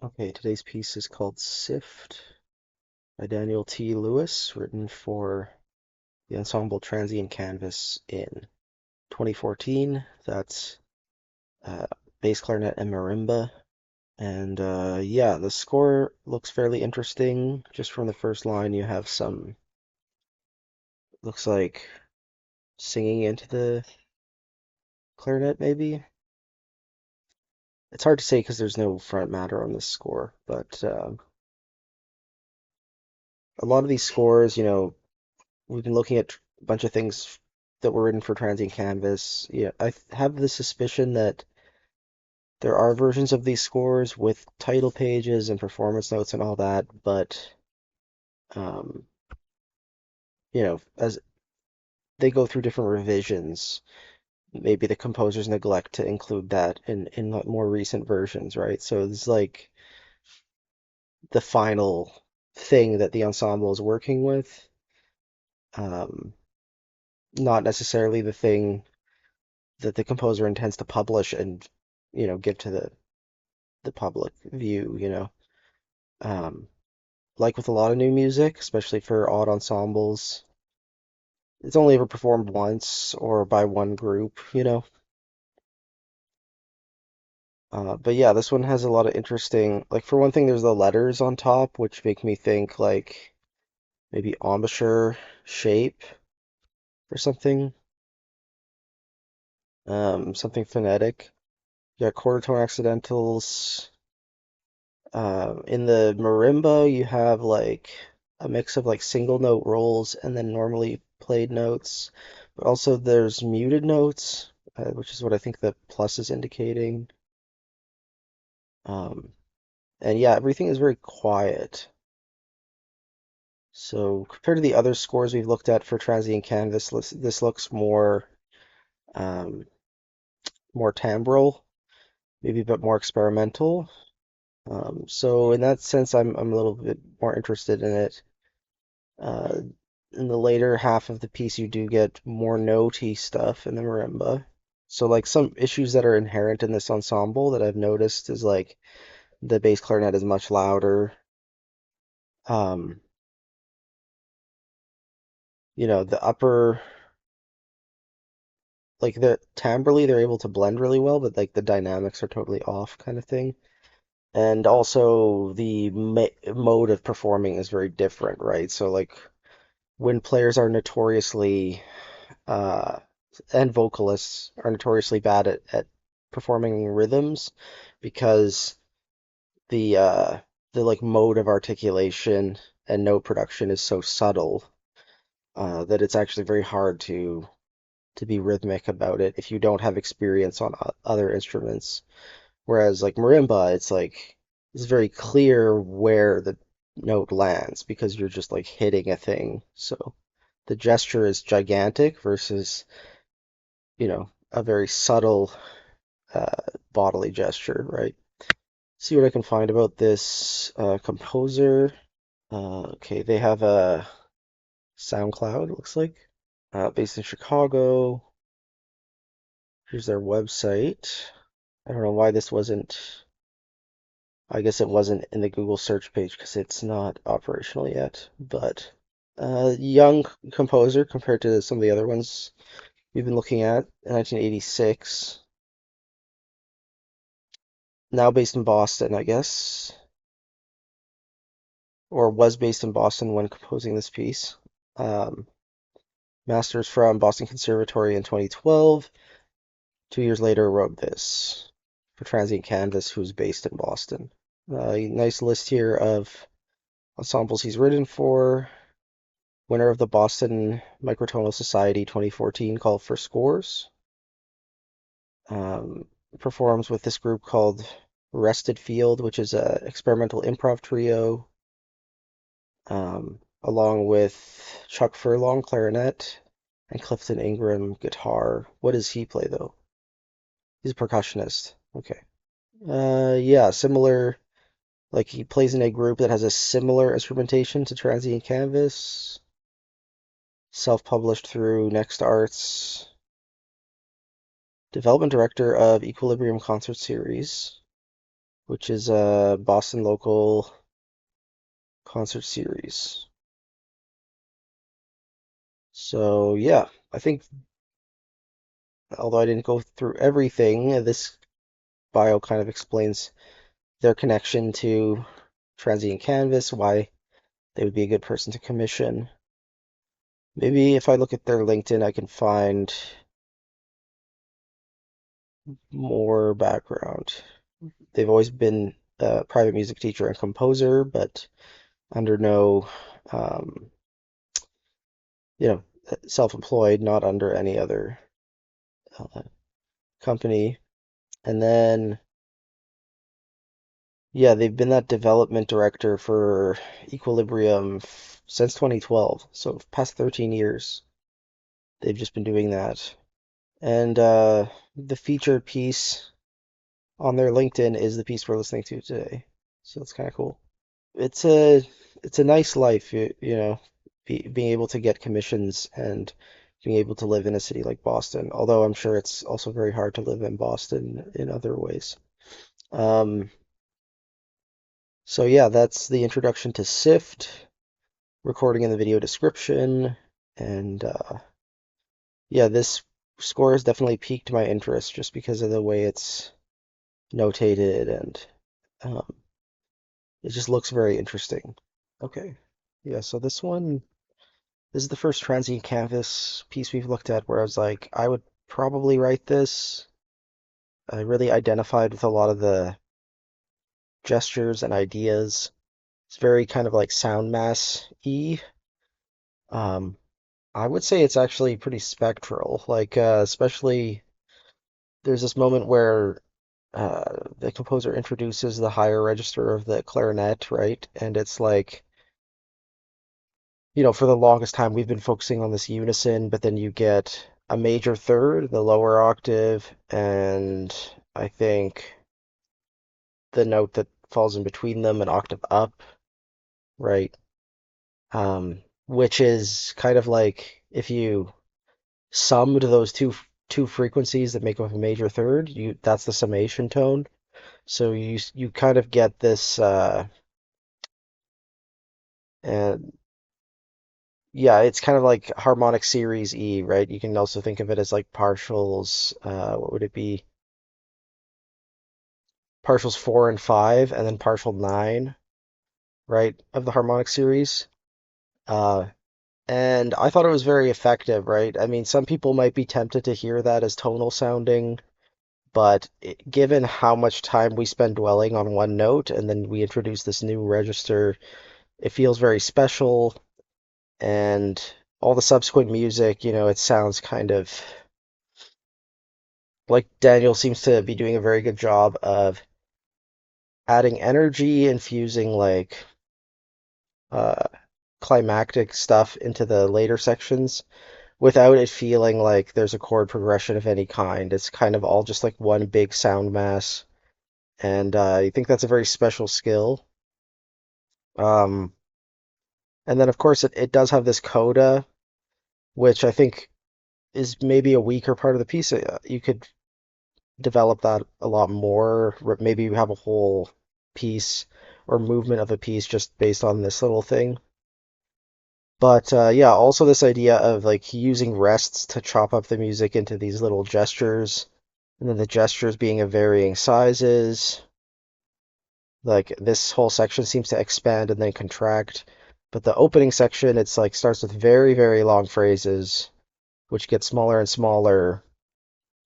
Okay, today's piece is called Sift by Daniel T. Lewis, written for the ensemble Transient Canvas in 2014. That's uh, bass clarinet and marimba. And yeah, the score looks fairly interesting. Just from the first line, you have some, looks like singing into the clarinet, maybe. It's hard to say because there's no front matter on this score, but a lot of these scores, we've been looking at a bunch of things that were written for Transient Canvas. Yeah, have the suspicion that there are versions of these scores with title pages and performance notes and all that, but um, as they go through different revisions, maybe the composers neglect to include that in more recent versions, right? So it's like the final thing that the ensemble is working with, um, not necessarily the thing that the composer intends to publish and give to the public view. Um, like with a lot of new music, especially for odd ensembles, it's only ever performed once or by one group. But yeah, this one has a lot of interesting, like for one thing, there's the letters on top, which make me think like maybe embouchure shape or something, something phonetic. Yeah, quarter tone accidentals. In the marimba, you have like a mix of like single note rolls and then normally played notes, but also there's muted notes, which is what I think the plus is indicating. Um, and yeah, everything is very quiet. So compared to the other scores we've looked at for Transient Canvas, this looks um, more timbral, maybe a bit more experimental. So in that sense, I'm a little bit more interested in it. Uh, in the later half of the piece, you do get more notey stuff in the marimba. So like some issues that are inherent in this ensemble that I've noticed is like the bass clarinet is much louder. Um, the upper like the timbrely they're able to blend really well, but like the dynamics are totally off kind of thing. And also the mode of performing is very different, right? So like when players are notoriously uh, and vocalists are notoriously bad at performing rhythms because the uh, the like mode of articulation and note production is so subtle that it's actually very hard to be rhythmic about it if you don't have experience on other instruments. Whereas like marimba, it's very clear where the note lands because you're just like hitting a thing. So the gesture is gigantic versus a very subtle uh, bodily gesture, right? See what I can find about this composer. Okay, they have a SoundCloud, it looks like, based in Chicago. Here's their website. I don't know why this wasn't, I guess it wasn't in the Google search page because it's not operational yet, but young composer compared to some of the other ones we've been looking at. 1986. Now based in Boston, I guess, or was based in Boston when composing this piece. Um, Masters from Boston Conservatory in 2012. 2 years later, wrote this for Transient Canvas, who's based in Boston. Nice list here of ensembles he's written for. Winner of the Boston Microtonal Society 2014 call for scores. Um, Performs with this group called Rested Field, which is a experimental improv trio, along with Chuck Furlong clarinet and Clifton Ingram guitar. What does he play though? He's a percussionist. Okay. Yeah, similar. Like he plays in a group that has a similar instrumentation to Transient Canvas, self-published through Next Arts, development director of Equilibrium Concert Series. which is a Boston local concert series. So yeah, I think although I didn't go through everything, this bio kind of explains their connection to Transient Canvas, why they would be a good person to commission. Maybe if I look at their LinkedIn, I can find more background. They've always been a private music teacher and composer, but under no, um, you know, self-employed, not under any other uh, company. And then, yeah, they've been that development director for Equilibrium since 2012. So past 13 years, they've just been doing that. And the featured piece on their LinkedIn is the piece we're listening to today. So that's kind of cool. It's a it's a nice life, being able to get commissions and being able to live in a city like Boston. Although I'm sure it's also very hard to live in Boston in other ways. Um, so yeah, that's the introduction to Sift, recording in the video description, and yeah, this score has definitely piqued my interest just because of the way it's notated and um, it just looks very interesting. Okay. Yeah, so this is the first transient canvas piece we've looked at where I was like, I would probably write this. I really identified with a lot of the gestures and ideas. It's very kind of like sound mass-y. Um, I would say it's actually pretty spectral. Like, especially there's this moment where the composer introduces the higher register of the clarinet, right? And it's like, for the longest time we've been focusing on this unison, but then you get a major third, the lower octave, and I think the note that falls in between them, an octave up, right? Which is kind of like if you summed those two frequencies that make up a major third, you that's the summation tone. So you kind of get this and yeah, it's kind of like harmonic series E, right? You can also think of it as like partials. What would it be? Partials 4 and 5, and then partial 9, right, of the harmonic series. Uh, and I thought it was very effective, right? I mean, some people might be tempted to hear that as tonal sounding, but given how much time we spend dwelling on one note, and then we introduce this new register, it feels very special. And all the subsequent music, it sounds kind of like Daniel seems to be doing a very good job of adding energy, infusing like uh, climactic stuff into the later sections without it feeling like there's a chord progression of any kind. It's kind of all just like one big sound mass, and I think that's a very special skill. Um, and then, of course, it does have this coda, which I think is maybe a weaker part of the piece. You could develop that a lot more. Maybe you have a whole piece or movement of a piece just based on this little thing. But yeah, also this idea of like using rests to chop up the music into these little gestures, and then the gestures being of varying sizes. Like this whole section seems to expand and then contract. But the opening section, it's like starts with very, very long phrases, which get smaller and smaller.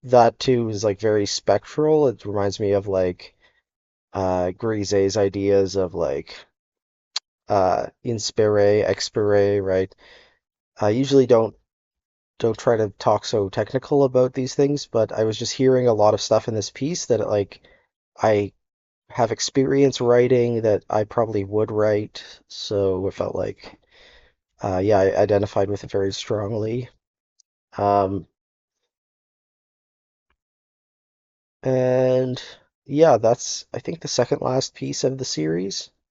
That too is like very spectral. It reminds me of like Griset's ideas of like inspire, expire, right? I usually don't try to talk so technical about these things, but I was just hearing a lot of stuff in this piece that like I have experience writing that I probably would write, so it felt like yeah, I identified with it very strongly. Um, and yeah, that's I think the second last piece of the series.